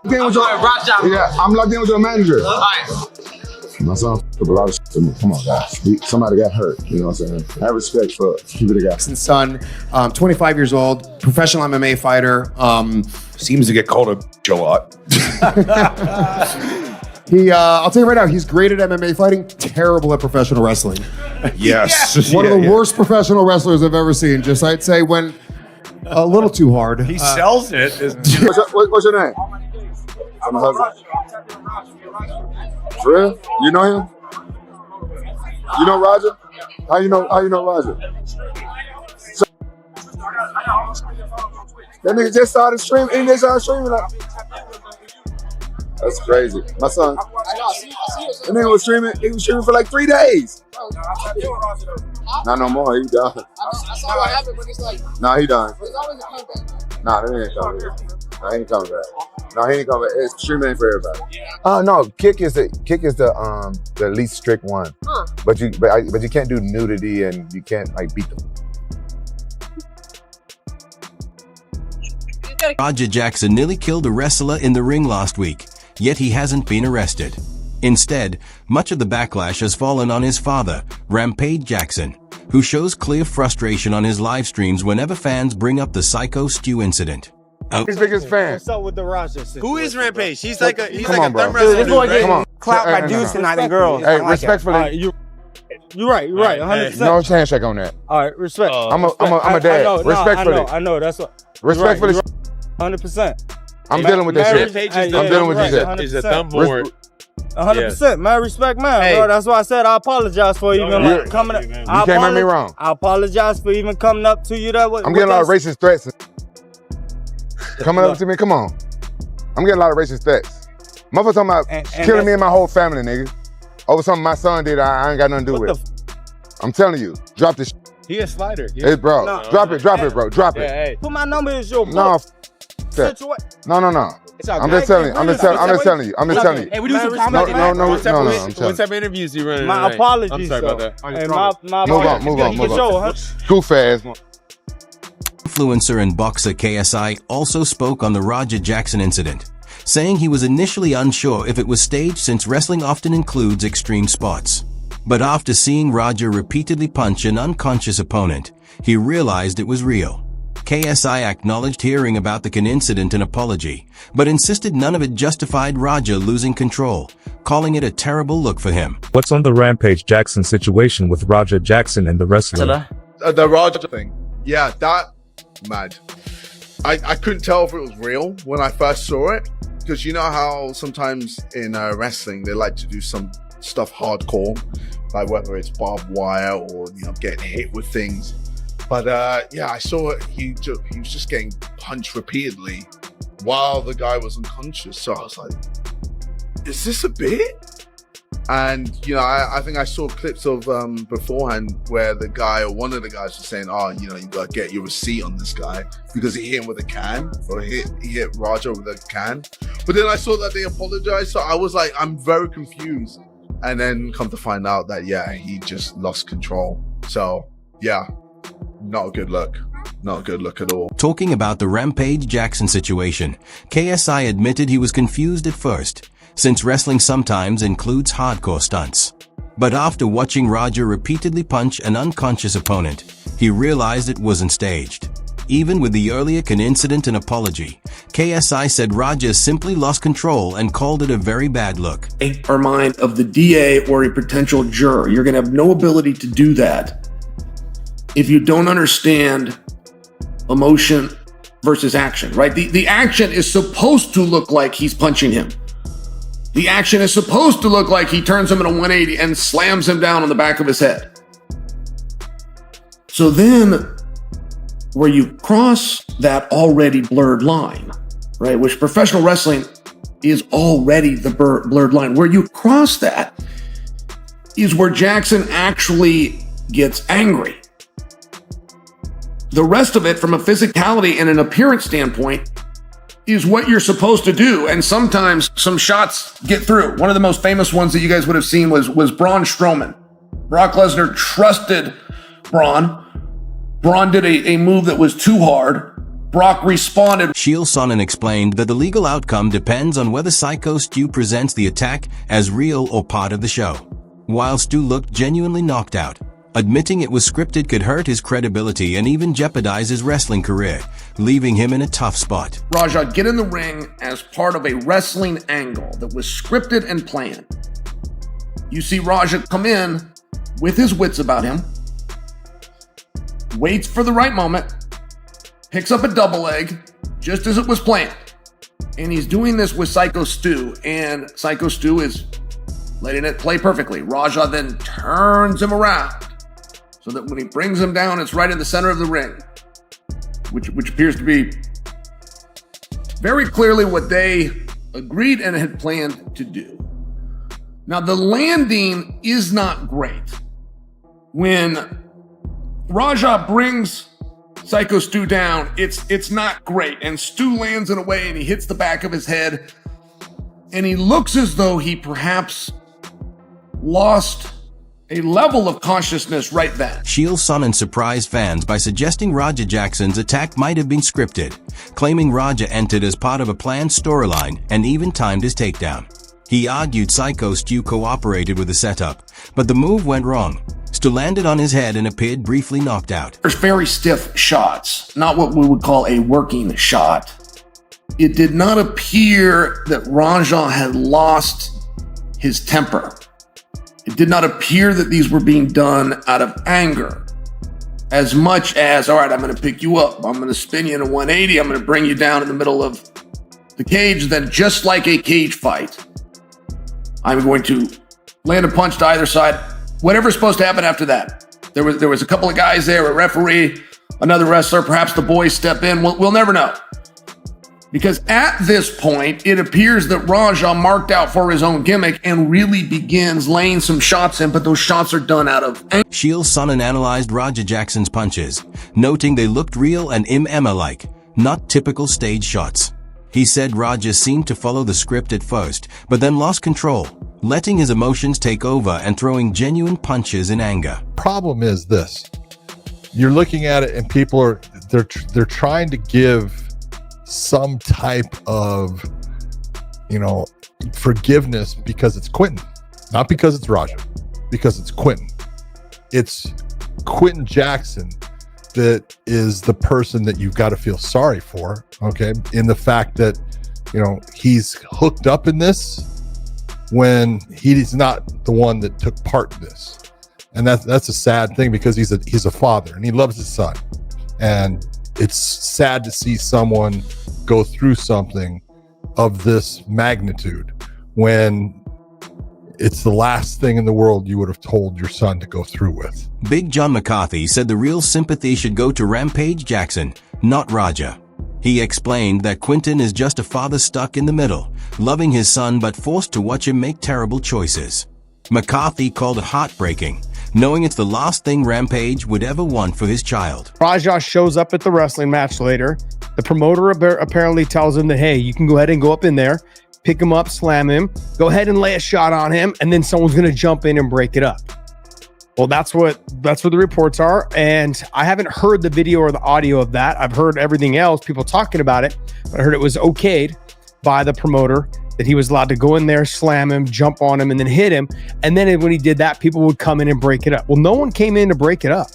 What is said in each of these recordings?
Yeah, I'm locked in with your manager. All right. My son f***ed up a lot of shit to me. Come on, guys. Somebody got hurt. You know what I'm saying? I have respect for people that got. Son, 25 years old, professional MMA fighter. Seems to get called a bitch a lot. I'll tell you right now, he's great at MMA fighting, terrible at professional wrestling. Yes. One of the worst professional wrestlers I've ever seen. Just, I'd say, went a little too hard. He sells it. What's your name? I'm a husband. For real? You know him? You know Roger? How you know Roger? So, that nigga just started streaming. And they started streaming. That's crazy. My son. That nigga was streaming. He was streaming for like 3 days. Not no more. He done. I saw what happened, but it's like. Nah, he done. There's always a comeback. Nah, that ain't coming back. Nah, he ain't coming back. No, he ain't coming back. It's streaming ain't for everybody. No, kick is the least strict one. But you can't do nudity and you can't like beat them. Rampage Jackson nearly killed a wrestler in the ring last week, yet he hasn't been arrested. Instead, much of the backlash has fallen on his father, Rampage Jackson, who shows clear frustration on his live streams whenever fans bring up the Psycho Stew incident. His biggest fan. What's up with the Raja situation? Who is Rampage? He's like a on, bro. thumb wrestler. This boy dude, getting right? clout by dudes tonight and girls. Hey, respectfully. You're right, 100%. No handshake on that. All right, respect. I'm a dad. Respectfully. I know, that's what. Respectfully. 100%. I'm dealing with this shit. Rampage I'm dealing with this shit. Is a thumb board. 100%, man. Respect, man, bro. That's why I said I apologize for even coming up. You can't make me wrong. I apologize for even coming up to you that way. I'm getting a lot of racist threats. Coming up to me, come on. I'm getting a lot of racist threats. Motherfucker talking about killing me and my whole family, nigga. Over something my son did, I ain't got nothing to do with. I'm telling you, drop this. He a slider. Hey, bro, drop it, bro, drop it. Hey. Put my number in your book. No, no. I'm just telling you. Hey, we do some comments. No. What type of interviews you running? My apologies. I'm sorry about that. Hey, my Move on. Goof ass. Influencer and boxer KSI also spoke on the Rampage Jackson incident, saying he was initially unsure if it was staged since wrestling often includes extreme spots. But after seeing Raja repeatedly punch an unconscious opponent, he realized it was real. KSI acknowledged hearing about the incident and apology, but insisted none of it justified Raja losing control, calling it a terrible look for him. What's on the Rampage Jackson situation with Rampage Jackson and the wrestler? The Raja thing. Yeah, that mad. I couldn't tell if it was real when I first saw it, because you know how sometimes in wrestling they like to do some stuff hardcore, like whether it's barbed wire or getting hit with things. But I saw it. He was just getting punched repeatedly while the guy was unconscious. So I was like, "Is this a bit?" And I think I saw clips of beforehand where the guy or one of the guys was saying, "Oh, you gotta get your receipt on this guy because he hit him with a can, or he hit Raja with a can." But then I saw that they apologized, so I was like, I'm very confused. And then come to find out that he just lost control. So not a good look. Not a good look at all. Talking about the Rampage Jackson situation, KSI admitted he was confused at first, since wrestling sometimes includes hardcore stunts. But after watching Raja repeatedly punch an unconscious opponent, he realized it wasn't staged. Even with the earlier incident and apology, KSI said Raja simply lost control and called it a very bad look. Or mind of the DA or a potential juror. You're going to have no ability to do that if you don't understand emotion versus action, right? The action is supposed to look like he's punching him. The action is supposed to look like he turns him in a 180 and slams him down on the back of his head. So then, where you cross that already blurred line, right, which professional wrestling is already the blurred line, where you cross that is where Jackson actually gets angry. The rest of it, from a physicality and an appearance standpoint, is what you're supposed to do. And sometimes some shots get through. One of the most famous ones that you guys would have seen was Braun Strowman. Brock Lesnar trusted Braun. Braun did a move that was too hard. Brock responded. Shield Sonnen explained that the legal outcome depends on whether Psycho Stu presents the attack as real or part of the show. While Stu looked genuinely knocked out, admitting it was scripted could hurt his credibility and even jeopardize his wrestling career, leaving him in a tough spot. Raja get in the ring as part of a wrestling angle that was scripted and planned. You see Raja come in with his wits about him, waits for the right moment, picks up a double leg just as it was planned. And he's doing this with Psycho Stu, and Psycho Stu is letting it play perfectly. Raja then turns him around so that when he brings him down, it's right in the center of the ring, which appears to be very clearly what they agreed and had planned to do. Now, the landing is not great. When Raja brings Psycho Stu down, it's not great. And Stu lands in a way and he hits the back of his head. And he looks as though he perhaps lost a level of consciousness right then. Shield Sonnen surprised fans by suggesting Raja Jackson's attack might have been scripted, claiming Raja entered as part of a planned storyline and even timed his takedown. He argued Psycho Stu cooperated with the setup, but the move went wrong. Stu landed on his head and appeared briefly knocked out. There's very stiff shots, not what we would call a working shot. It did not appear that Raja had lost his temper. It did not appear that these were being done out of anger, as much as, all right, I'm going to pick you up, I'm going to spin you in a 180, I'm going to bring you down in the middle of the cage, then just like a cage fight, I'm going to land a punch to either side. Whatever's supposed to happen after that. There was a couple of guys there, a referee, another wrestler, perhaps the boys step in. We'll never know. Because at this point, it appears that Raja marked out for his own gimmick and really begins laying some shots in, but those shots are done out of anger. Shield Sonnen analyzed Raja Jackson's punches, noting they looked real and MMA-like, not typical stage shots. He said Raja seemed to follow the script at first, but then lost control, letting his emotions take over and throwing genuine punches in anger. Problem is this. You're looking at it and people are, they're trying to give some type of, forgiveness because it's Quentin, not because it's Raja, because it's Quentin. It's Quentin Jackson that is the person that you've got to feel sorry for, okay? In the fact that, he's hooked up in this when he's not the one that took part in this. And that's a sad thing because he's a father and he loves his son. And it's sad to see someone go through something of this magnitude when it's the last thing in the world you would have told your son to go through with. Big John McCarthy said the real sympathy should go to Rampage Jackson, not Raja. He explained that Quentin is just a father stuck in the middle, loving his son but forced to watch him make terrible choices. McCarthy called it heartbreaking, knowing it's the last thing Rampage would ever want for his child. Raja shows up at the wrestling match later. The promoter apparently tells him that, hey, you can go ahead and go up in there, pick him up, slam him, go ahead and lay a shot on him, and then someone's going to jump in and break it up. Well, that's what the reports are, and I haven't heard the video or the audio of that. I've heard everything else, people talking about it, but I heard it was okayed by the promoter that he was allowed to go in there, slam him, jump on him, and then hit him. And then when he did that, people would come in and break it up. Well, no one came in to break it up.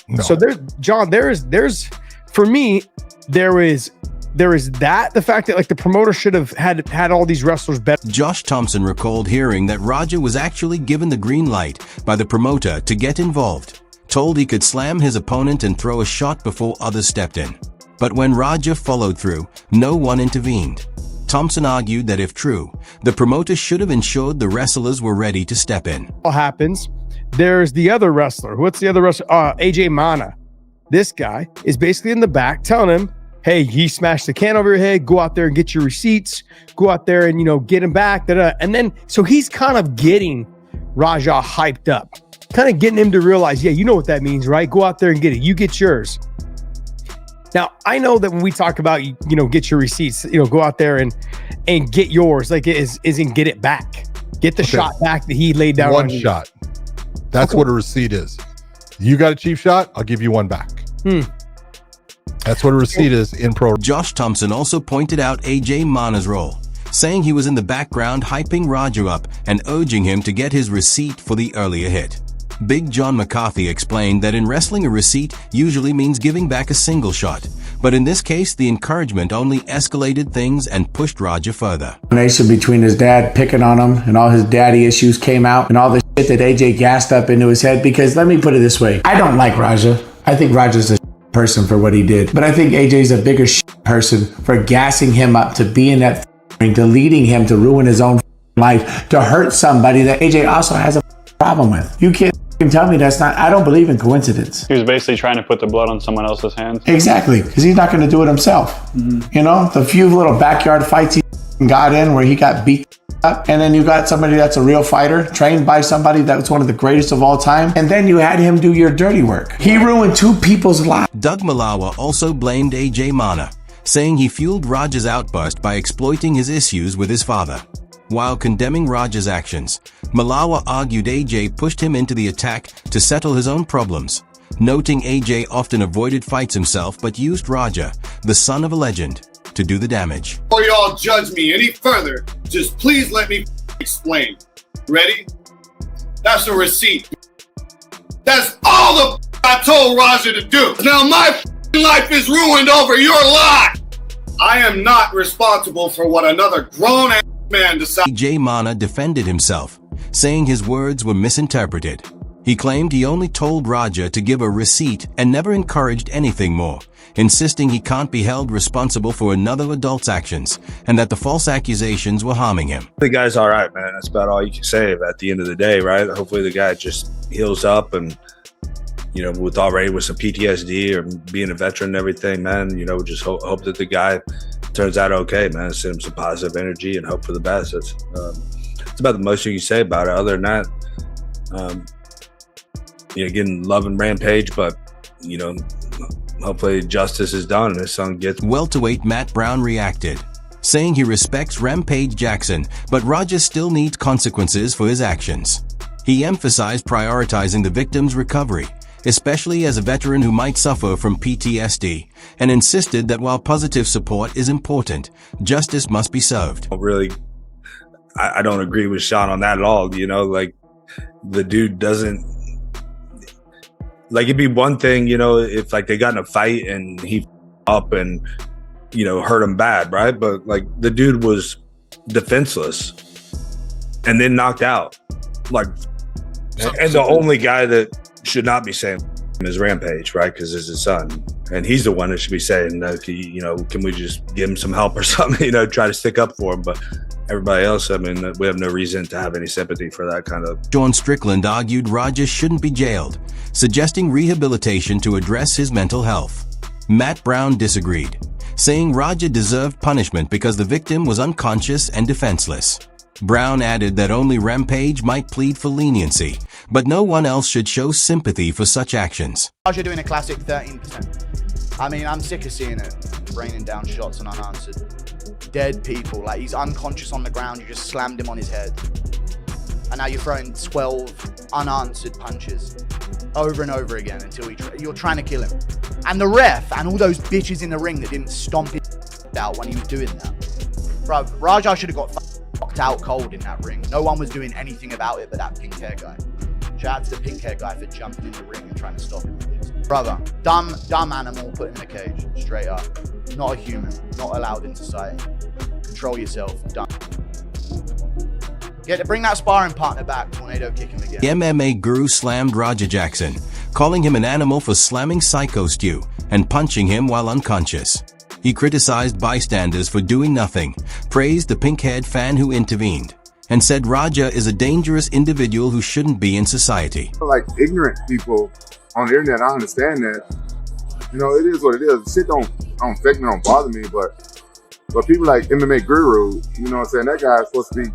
No. So there's for me, there is that, the fact that the promoter should have had all these wrestlers bet. Josh Thompson recalled hearing that Raja was actually given the green light by the promoter to get involved, told he could slam his opponent and throw a shot before others stepped in. But when Raja followed through, no one intervened. Thompson argued that if true, the promoter should have ensured the wrestlers were ready to step in. What happens? There's the other wrestler. What's the other wrestler? AJ Mana. This guy is basically in the back telling him, hey, he smashed the can over your head. Go out there and get your receipts. Go out there and, get him back. And then, so he's kind of getting Raja hyped up, kind of getting him to realize, yeah, you know what that means, right? Go out there and get it. You get yours. Now, I know that when we talk about, get your receipts, go out there and get yours, isn't get it back. Get the shot back that he laid down. One shot. That's what a receipt is. You got a cheap shot, I'll give you one back. That's what a receipt is in pro. Josh Thompson also pointed out AJ Mana's role, saying he was in the background hyping Roger up and urging him to get his receipt for the earlier hit. Big John McCarthy explained that in wrestling a receipt usually means giving back a single shot, but in this case the encouragement only escalated things and pushed Roger further. Combination between his dad picking on him and all his daddy issues came out and all the shit that AJ gassed up into his head, because let me put it this way, I don't like Raja. I think Raja's a person for what he did, but I think AJ's a bigger person for gassing him up to be in that ring, to leading him to ruin his own life, to hurt somebody that AJ also has a problem with. You can't tell me that's not, I don't believe in coincidence. He was basically trying to put the blood on someone else's hands. Exactly, because he's not going to do it himself. You know, the few little backyard fights he got in where he got beat up, and then you got somebody that's a real fighter, trained by somebody that was one of the greatest of all time, and then you had him do your dirty work. He ruined two people's lives. Doug Malawa also blamed AJ Mana, saying he fueled Raja's outburst by exploiting his issues with his father. While condemning Raja's actions, Malawa argued AJ pushed him into the attack to settle his own problems, noting AJ often avoided fights himself but used Raja, the son of a legend, to do the damage. Before y'all judge me any further, just please let me explain. Ready? That's a receipt. That's all the I told Raja to do. Now my life is ruined over your lie. I am not responsible for what another grown-ass man decided. AJ Mana defended himself, saying his words were misinterpreted. He claimed he only told Raja to give a receipt and never encouraged anything more, insisting he can't be held responsible for another adult's actions and that the false accusations were harming him. The guy's all right, man. That's about all you can say at the end of the day, right? Hopefully the guy just heals up and, you know, with some PTSD or being a veteran and everything, man, you know, just hope that the guy turns out okay, man. Send him some positive energy and hope for the best. That's about the most you can say about it. Other than that, you know, getting love and Rampage, but, you know, hopefully justice is done and his son gets. Welterweight Matt Brown reacted, saying he respects Rampage Jackson, but Raja still needs consequences for his actions. He emphasized prioritizing the victim's recovery, especially as a veteran who might suffer from PTSD, and insisted that while positive support is important, justice must be served. Really, I don't agree with Sean on that at all. You know, like, the dude doesn't, like, it'd be one thing, you know, if like they got in a fight and he up and, you know, hurt him bad, right? But like the dude was defenseless and then knocked out. Like, and the only guy that should not be saying is Rampage, right? Because it's his son, and he's the one that should be saying, you know, can we just give him some help or something? You know, try to stick up for him. But everybody else, I mean, we have no reason to have any sympathy for that kind of. Sean Strickland argued Raja shouldn't be jailed, suggesting rehabilitation to address his mental health. Matt Brown disagreed, saying Raja deserved punishment because the victim was unconscious and defenseless. Brown added that only Rampage might plead for leniency, but no one else should show sympathy for such actions. Raja doing a classic 13%. I mean, I'm sick of seeing it, raining down shots and unanswered. Dead people, like he's unconscious on the ground, you just slammed him on his head. And now you're throwing 12 unanswered punches over and over again until you're trying to kill him. And the ref and all those bitches in the ring that didn't stomp his out when he was doing that. Bruv, Raja should have got knocked out cold in that ring. No one was doing anything about it but that pink hair guy. Shout out to the pink hair guy for jumping in the ring and trying to stop him. Brother, dumb animal put in a cage, straight up. Not a human, not allowed in society. Control yourself, dumb. Bring that sparring partner back, tornado kick him again. The MMA guru slammed Raja Jackson, calling him an animal for slamming Psycho Stew and punching him while unconscious. He criticized bystanders for doing nothing, praised the pink-haired fan who intervened, and said Raja is a dangerous individual who shouldn't be in society. Like ignorant people on the internet, I understand that. You know, it is what it is. Shit don't affect me, don't bother me, but people like MMA Guru, you know what I'm saying, that guy is supposed to be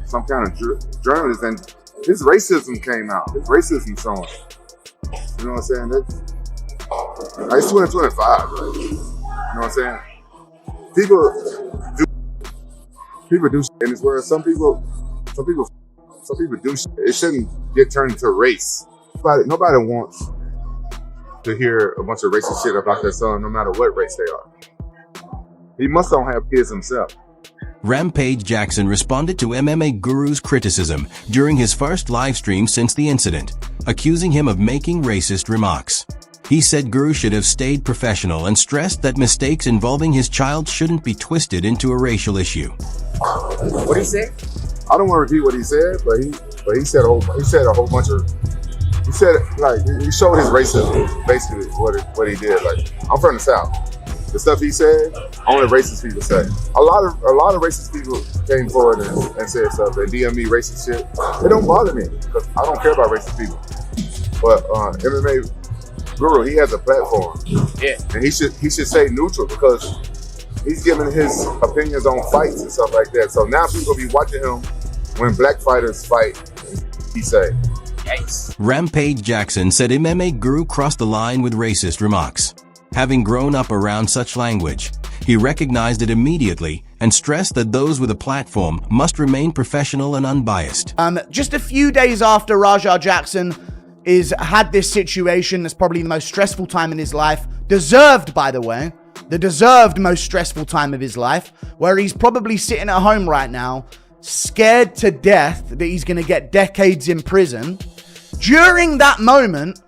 some kind of journalist, and his racism came out. His racism showing. You know what I'm saying? It's 2025, right? You know what I'm saying? People do shit in this world. Some people do shit. It shouldn't get turned into a race. Nobody wants to hear a bunch of racist shit about their son, no matter what race they are. He must don't have kids himself. Rampage Jackson responded to MMA Guru's criticism during his first live stream since the incident, accusing him of making racist remarks. He said Guru should have stayed professional and stressed that mistakes involving his child shouldn't be twisted into a racial issue. What he say? I don't want to repeat what he said, but he said a whole bunch of. He said he showed his racism, basically what he did. Like, I'm from the South. The stuff he said, only racist people say. A lot of racist people came forward and said stuff. They DM me racist shit. It don't bother me because I don't care about racist people. But MMA Guru, he has a platform. Yeah. And he should stay neutral because he's giving his opinions on fights and stuff like that. So now people be watching him when black fighters fight, he say. Yikes. Rampage Jackson said MMA Guru crossed the line with racist remarks. Having grown up around such language, he recognized it immediately and stressed that those with a platform must remain professional and unbiased. Just a few days after Rampage Jackson had this situation, that's probably the most stressful time in his life, deserved, by the way, the deserved most stressful time of his life, where he's probably sitting at home right now, scared to death that he's going to get decades in prison. During that moment,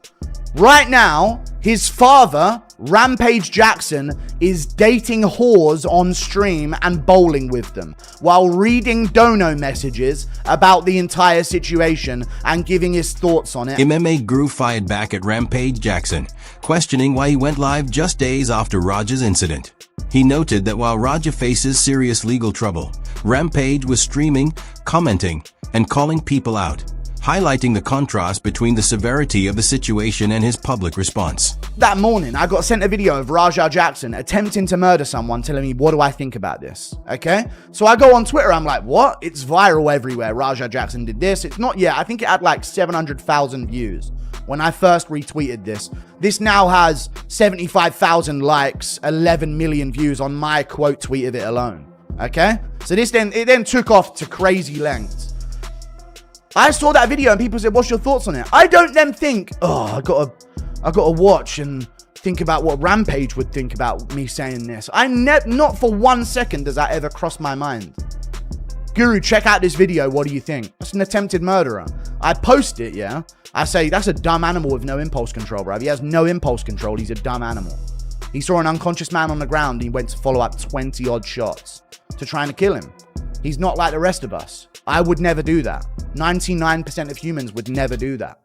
right now, his father, Rampage Jackson, is dating whores on stream and bowling with them while reading dono messages about the entire situation and giving his thoughts on it. MMA Guru fired back at Rampage Jackson, questioning why he went live just days after Raja's incident. He noted that while Raja faces serious legal trouble, Rampage was streaming, commenting, and calling people out, highlighting the contrast between the severity of the situation and his public response. That morning, I got sent a video of Rampage Jackson attempting to murder someone, telling me, what do I think about this? Okay? So I go on Twitter, I'm like, what? It's viral everywhere. Rampage Jackson did this. It's not yet. I think it had like 700,000 views when I first retweeted this. This now has 75,000 likes, 11 million views on my quote tweet of it alone. Okay? So it then took off to crazy lengths. I saw that video and people said, what's your thoughts on it? I don't then think, oh, I gotta watch and think about what Rampage would think about me saying this. Not for 1 second does that ever cross my mind. Guru, check out this video. What do you think? That's an attempted murderer. I post it, yeah? I say, that's a dumb animal with no impulse control, bro. He has no impulse control. He's a dumb animal. He saw an unconscious man on the ground and he went to follow up 20 odd shots to trying to kill him. He's not like the rest of us. I would never do that. 99% of humans would never do that.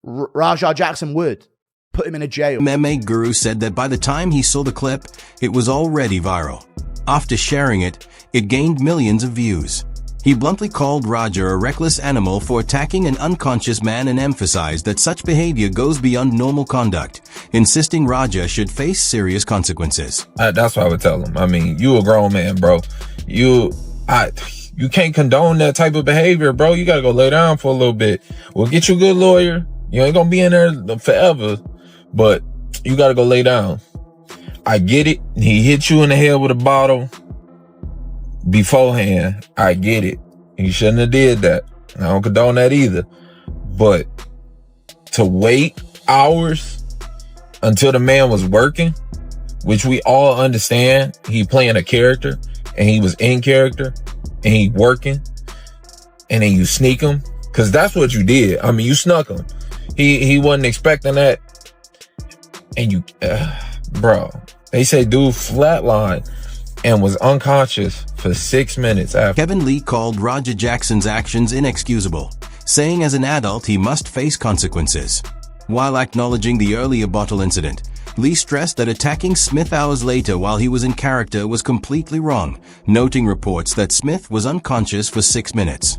Rampage Jackson would. Put him in a jail. MMA Guru said that by the time he saw the clip, it was already viral. After sharing it, it gained millions of views. He bluntly called Raja a reckless animal for attacking an unconscious man and emphasized that such behavior goes beyond normal conduct, insisting Raja should face serious consequences. That's what I would tell him. I mean, you a grown man, bro. You can't condone that type of behavior, bro. You gotta go lay down for a little bit. We'll get you a good lawyer. You ain't gonna be in there forever, but you gotta go lay down. I get it. He hit you in the head with a bottle beforehand. I get it. He shouldn't have did that. I don't condone that either. But to wait hours until the man was working, which we all understand, he playing a character and he was in character and he working, and then you sneak him, because that's what you did. I mean, you snuck him. He wasn't expecting that, and you, bro. They say dude flatlined and was unconscious for 6 minutes after. Kevin Lee called Rampage Jackson's actions inexcusable, saying as an adult he must face consequences. While acknowledging the earlier bottle incident, Lee stressed that attacking Smith hours later while he was in character was completely wrong, noting reports that Smith was unconscious for 6 minutes.